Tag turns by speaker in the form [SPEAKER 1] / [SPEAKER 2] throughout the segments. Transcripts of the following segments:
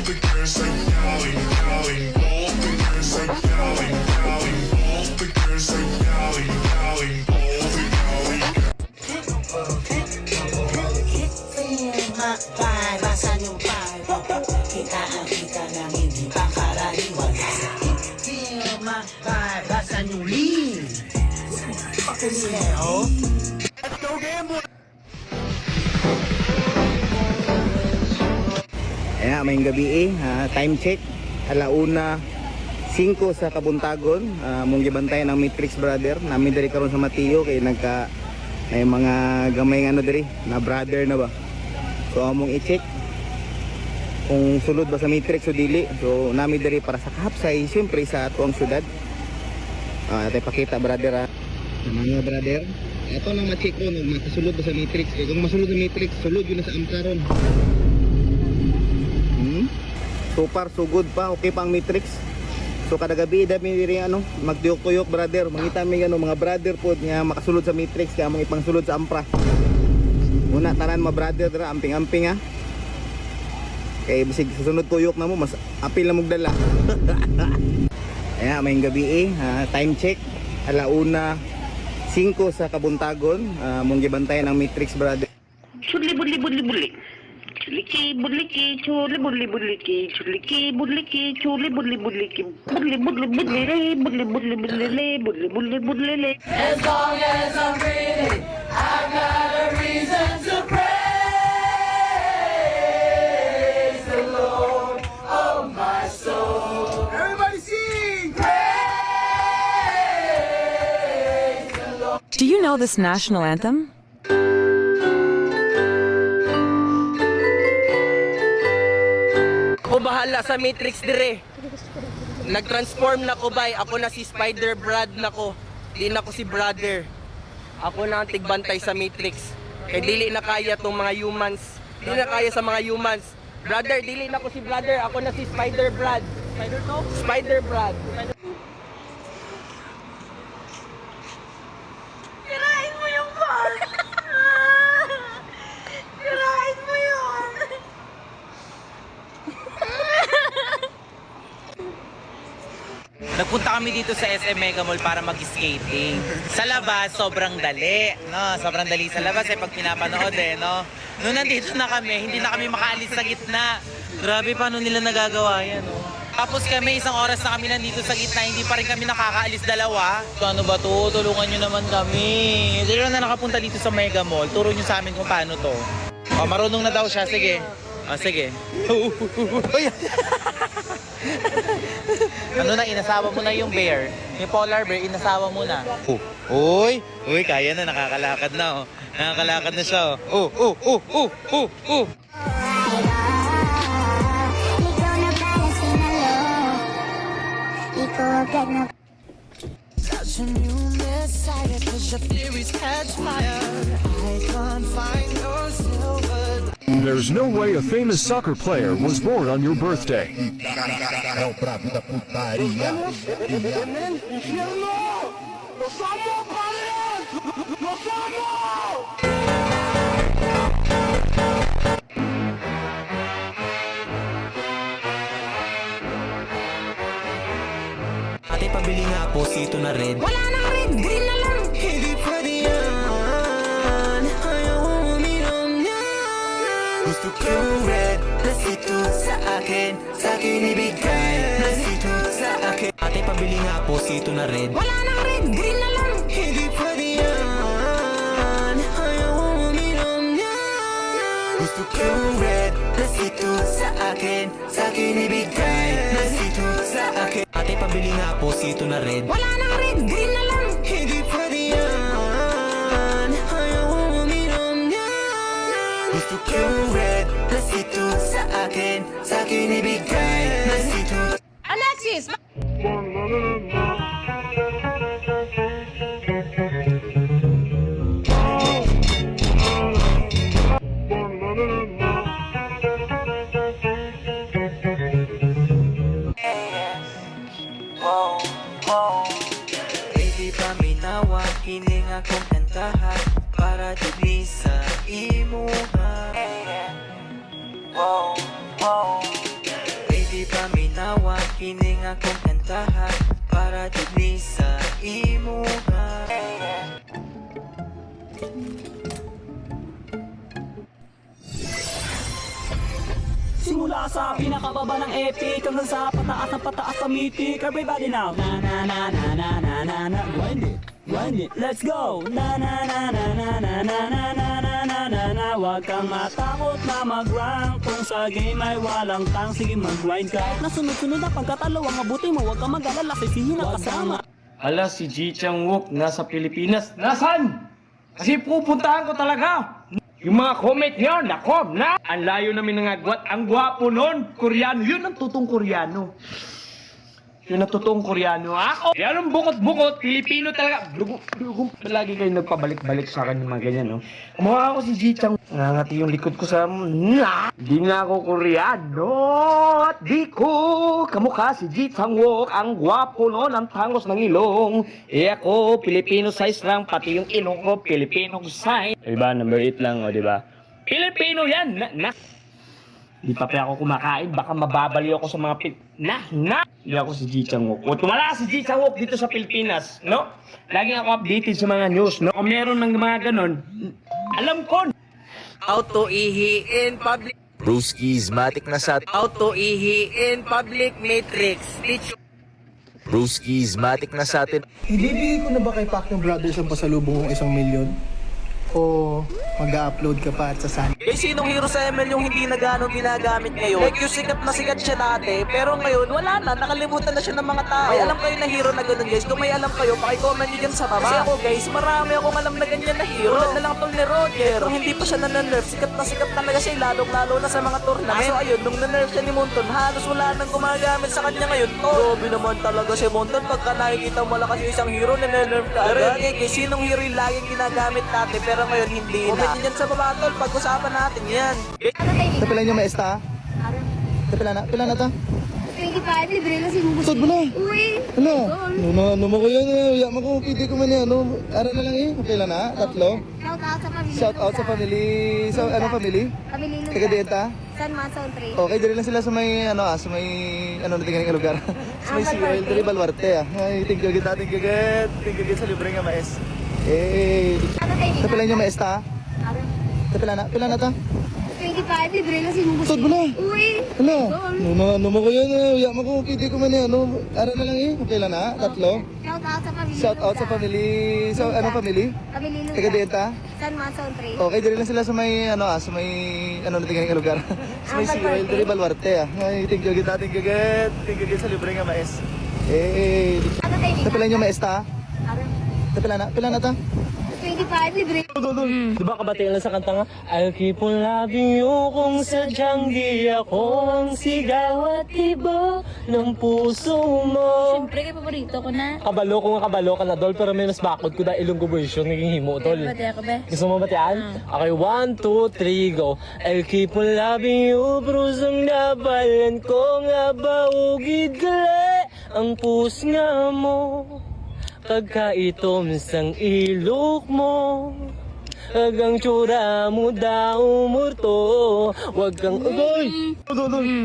[SPEAKER 1] the girls are yelling, yelling. All the girls are yelling, yelling. All the girls are yelling, yelling. All the yelling.
[SPEAKER 2] Basan yung pie. Kita ang kita ng hindi pa karaniwan. Feel my vibe. Basan yung lean. Pakileo. Let's go gamble.
[SPEAKER 3] Ayan, may gabi time check. Alauna 5 sa Kabuntagon. Mong gibantayan ang Matrix brother. Namin diri karon sa Matiyo kay may mga gamay nga ano diri na brother na ba. So among i-check kung sulod ba sa Matrix o dili. So namin diri para sa kahapsay siyempre sa atuang syudad. Atay pakita brother mga brother. Ito nang ma-check ko kung makasulod ba sa Matrix. Kung masulod sa Matrix, sulod yun na sa Amkaron. So far so good pa, okay pa ang Matrix. So kada gabi dami diri magtuyok-tuyok brother. Mangita mi mga brother pod nga makasulod sa Matrix kaya mong ipangsulod sa Ampra. Una tanan mga brother dira amping-amping kay bisig sa sunod tuyok na mo mas apil na mong dala. Ayan, may gabi time check. Alauna 5 sa Kabuntagon. Mong gibantayan ang Matrix brother.
[SPEAKER 4] Chuli-buli-buli-buli. Chuliki-buliki, chuli-buli-buliki, chuliki-buliki, chuli-buli-buliki, buli-buli-bulili, buli-buli-bulili, buli-buli-bulili.
[SPEAKER 5] As long as I'm breathing, I've got a reason to praise the Lord, oh my soul.
[SPEAKER 2] Everybody sing!
[SPEAKER 5] Praise the Lord.
[SPEAKER 6] Do you know this national anthem?
[SPEAKER 7] Ako bahala sa Matrix dire. Nag-transform na ko bay. Ako na si Spider-Brad na ko. Di na ko si Brother. Ako na ang tigbantay sa Matrix. Kaya dili na kaya tong mga humans. Dili na kaya sa mga humans. Brother, dili na ko si Brother. Ako na si Spider-Brad. Spider to? Spider-Brad.
[SPEAKER 5] Sirain mo yung ball! Sirain mo yun!
[SPEAKER 8] Nagpunta kami dito sa SM Mega Mall para mag-skating. Sa labas, sobrang dali. No? Sobrang dali sa labas pag pinapanood no? Noong nandito na kami, hindi na kami makaalis sa gitna. Grabe, paano nila nagagawa yan, no? Tapos kami, isang oras na kami nandito sa gitna, hindi pa rin kami nakakaalis dalawa. Paano ba to? Tulungan nyo naman kami. Dito na nakapunta dito sa Mega Mall. Turo nyo sa amin kung paano to. Marunong na daw siya. Sige. Sige. Ano na, inasawa mo na yung bear. Yung polar bear, inasawa mo na. Uy, kaya na, nakakalakad na. Nakakalakad na siya.
[SPEAKER 5] Such a new messiah, 'cause your theories catch fire. I can't find your silver.
[SPEAKER 9] There's no way a famous soccer player was born on your birthday.
[SPEAKER 10] Ate, pabili nga po sito na red.
[SPEAKER 5] Wala nang red, green na lang.
[SPEAKER 10] Hindi pwede yan. Ayaw uminom yan. Gusto kong red na sito sa akin. Sa akin ibigay na sito sa akin. Ate, pabili nga po sito na red.
[SPEAKER 5] Wala nang red, green na lang.
[SPEAKER 10] Hindi pwede yan. Ayaw uminom yan. Gusto kong red na sito sa akin. Sa akin ibigay na sito sa akin. Ate, pabili nga po sito na red.
[SPEAKER 5] Wala nang red, green na lang.
[SPEAKER 10] Hindi pwede yan. Ayaw uminom yan. Gusto kong red na sito sa akin. Sa akin ibigay na sito.
[SPEAKER 5] Alexis!
[SPEAKER 10] Baby, paminawa, hiling akong kantahan para dili sa imo. kining akong kantahan para dinhi sa imuha.
[SPEAKER 2] Simula sa pinakababa ng epic hanggang sa pataas pamitik. Everybody now. Na na na na na na na na. Grind it, let's go. Na na na na na na na na na na na na na. Huwag kang matakot na mag-rank. Kung sa game ay walang tang, sige mag-grind ka. Kahit na sunod-sunod na pagkatalo, ang mabuti mo, huwag kang mag-alala, sisihin ang kasama.
[SPEAKER 7] Ala, si Ji Chang-wook nasa Pilipinas. Nasaan? Kasi pupuntahan ko talaga. Yung mga comment nyo, nako, na! Ang layo namin ng agwat. Ang gwapo nun, Koreano. Yun ang totoong Koreano. Yun ang totoong Koreano. Ako! Yan ang bukot-bukot, Pilipino talaga. Lagi kayo nagpabalik-balik sa akin yung mga ganyan, no? Kumukha ako si Ji Chang. Nangangati yung likod ko sa... Di nga ako Koreano. At di ko kamukha si Ji Chang-wook. Ang gwapo nun, ang tangos ng ilong. Ako, Filipino size lang. Pati yung ilong ko, Filipino size. Diba, number 8 lang, o diba? Filipino yan! Di pa ako kumakain, baka mababaliw ako sa mga Hindi ako si Ji Chang-wook. O tumala si Ji Chang-wook dito sa Pilipinas, no? Lagi ako updated sa mga news, no? Kung meron ng mga ganon, alam ko.
[SPEAKER 10] Auto ihi in public.
[SPEAKER 11] Brewskis, matik na sa
[SPEAKER 10] Auto ihi in public matrix. Teach
[SPEAKER 11] Brewskis, matik na sa atin.
[SPEAKER 12] Ibibigay ko na ba kay Pacquiao Brothers ang pasalubong kong 1 milyon? O mag-upload ka pa at sasanin?
[SPEAKER 10] sinong hero sa ML yung hindi na gano'ng ginagamit ngayon? Like yung sikat siya dati, pero ngayon wala na, nakalimutan na siya ng mga tao. May alam kayo na hero na gano'n guys? Kung may alam kayo, paki-comment nyo dyan sa baba. Kasi ako guys, marami akong alam na ganyan na hero. Tulad na lang tol ni Roger. Kung hindi pa siya na-nerf, sikat talaga siya, lalong-lalo na sa mga tournament. So ayun, nung na-nerf siya ni Monton, halos wala nang gumagamit sa kanya ngayon. Grabe naman talaga si Monton, pagka nakikita mo malakas yung isang hero, na-nerf ka agad. Pero guys, sinong hero yung laging ginagamit natin, pero ngayon hindi na. Comment nyo dyan sa baba tol, pag-usapan natin yan.
[SPEAKER 12] Ito pala nyo maesta? Ito pala na ta?
[SPEAKER 5] 25, libre na si Mugos.
[SPEAKER 12] Sod mo na.
[SPEAKER 5] Uy!
[SPEAKER 12] Ano? Ano mo ko yan? Uya mo ko, pwede ko man yan. Ara na lang eh. Okay lang na? 3?
[SPEAKER 5] Shout out sa pamilya.
[SPEAKER 12] Shout out sa family. Sa ano family?
[SPEAKER 5] Pamilya Lugar.
[SPEAKER 12] Taga Dieta?
[SPEAKER 5] San Matson 3.
[SPEAKER 12] Okay, dali lang sila sa may sa may na tingin ng lugar. Sa may COL, dali Balwarte ah. Ay, thank you kita. Thank you sa libre nga maes. Ito pala nyo maesta? Ito pala na ta?
[SPEAKER 5] 25, libre na si Mugos.
[SPEAKER 12] Sod mo na.
[SPEAKER 5] Uy!
[SPEAKER 12] Ano mo ko yan? Uya mo ko, pwede ko man yan. Ara na lang eh. Okay lang na? 3?
[SPEAKER 5] Shout out sa pamilya.
[SPEAKER 12] Shout out sa family. Sa ano family?
[SPEAKER 5] Pamilya Lugar.
[SPEAKER 12] Taga Dieta?
[SPEAKER 5] San Matson 3.
[SPEAKER 12] Okay, dali lang sila sa may sa may na tingin ng lugar. Sa may COL, dali Balwarte ah. Ay, thank you kita. Thank you sa libre nga maes. Ito pala nyo maesta? Ito pala na ta?
[SPEAKER 5] 25, libre.
[SPEAKER 7] Diba kabatilan lang sa kanta nga? I'll keep on loving you kung sadyang di ako ang sigaw at iba ng puso mo.
[SPEAKER 5] Siyempre, paborito ko na.
[SPEAKER 7] Kabalo ka na dol, pero may mas bakod ko dahil ilong version naging himo dol.
[SPEAKER 5] Bati ako ba?
[SPEAKER 7] Gusto mo batian? Okay, 1, 2, 3, go. I'll keep on loving you, brusang nabalan ko nga ba ugid gali ang pus nga mo. Pagkaitom sang ilok mo, hanggang tsura mo daw murto. Wag kang ugoy.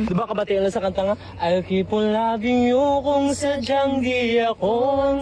[SPEAKER 7] Diba kabatilan lang sa kanta nga? I'll keep on loving you kung sadyang di ako ang